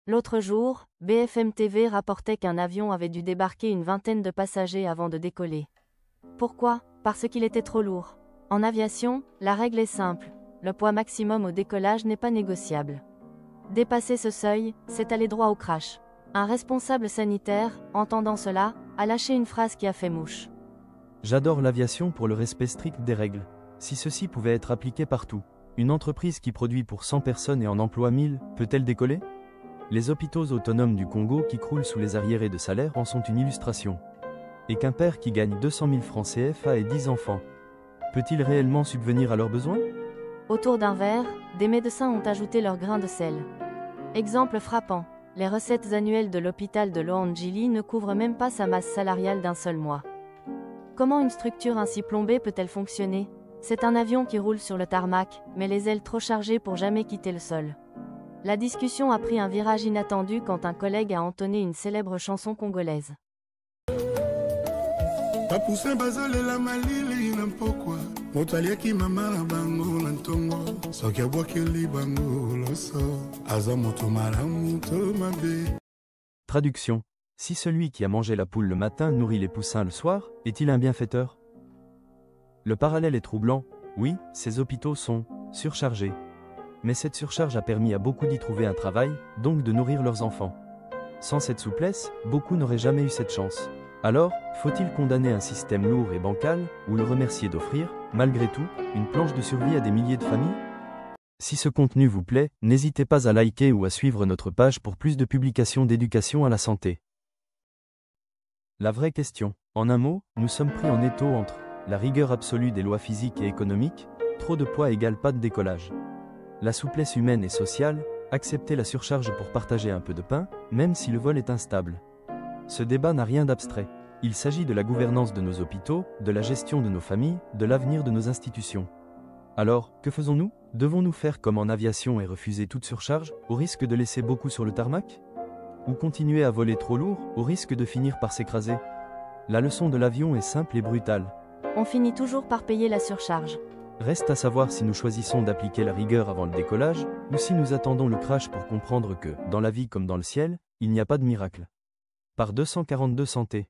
L'autre jour, BFM TV rapportait qu'un avion avait dû débarquer une vingtaine de passagers avant de décoller. Pourquoi? Parce qu'il était trop lourd. En aviation, la règle est simple, le poids maximum au décollage n'est pas négociable. Dépasser ce seuil, c'est aller droit au crash. Un responsable sanitaire, entendant cela, a lâché une phrase qui a fait mouche. J'adore l'aviation pour le respect strict des règles. Si ceci pouvait être appliqué partout, une entreprise qui produit pour 100 personnes et en emploie 1000, peut-elle décoller? Les hôpitaux autonomes du Congo qui croulent sous les arriérés de salaire en sont une illustration. Et qu'un père qui gagne 200 000 francs CFA et 10 enfants, peut-il réellement subvenir à leurs besoins? Autour d'un verre, des médecins ont ajouté leur grain de sel. Exemple frappant, les recettes annuelles de l'hôpital de Loandjili ne couvrent même pas sa masse salariale d'un seul mois. Comment une structure ainsi plombée peut-elle fonctionner? C'est un avion qui roule sur le tarmac, mais les ailes trop chargées pour jamais quitter le sol. La discussion a pris un virage inattendu quand un collègue a entonné une célèbre chanson congolaise. Traduction. Si celui qui a mangé la poule le matin nourrit les poussins le soir, est-il un bienfaiteur? Le parallèle est troublant. Oui, ces hôpitaux sont surchargés. Mais cette surcharge a permis à beaucoup d'y trouver un travail, donc de nourrir leurs enfants. Sans cette souplesse, beaucoup n'auraient jamais eu cette chance. Alors, faut-il condamner un système lourd et bancal, ou le remercier d'offrir, malgré tout, une planche de survie à des milliers de familles? Si ce contenu vous plaît, n'hésitez pas à liker ou à suivre notre page pour plus de publications d'éducation à la santé. La vraie question. En un mot, nous sommes pris en étau entre la rigueur absolue des lois physiques et économiques, trop de poids égale pas de décollage. La souplesse humaine et sociale, accepter la surcharge pour partager un peu de pain, même si le vol est instable. Ce débat n'a rien d'abstrait. Il s'agit de la gouvernance de nos hôpitaux, de la gestion de nos familles, de l'avenir de nos institutions. Alors, que faisons-nous? Devons-nous faire comme en aviation et refuser toute surcharge, au risque de laisser beaucoup sur le tarmac? Ou continuer à voler trop lourd, au risque de finir par s'écraser? La leçon de l'avion est simple et brutale. On finit toujours par payer la surcharge. Reste à savoir si nous choisissons d'appliquer la rigueur avant le décollage, ou si nous attendons le crash pour comprendre que, dans la vie comme dans le ciel, il n'y a pas de miracle. Par 242 Santé.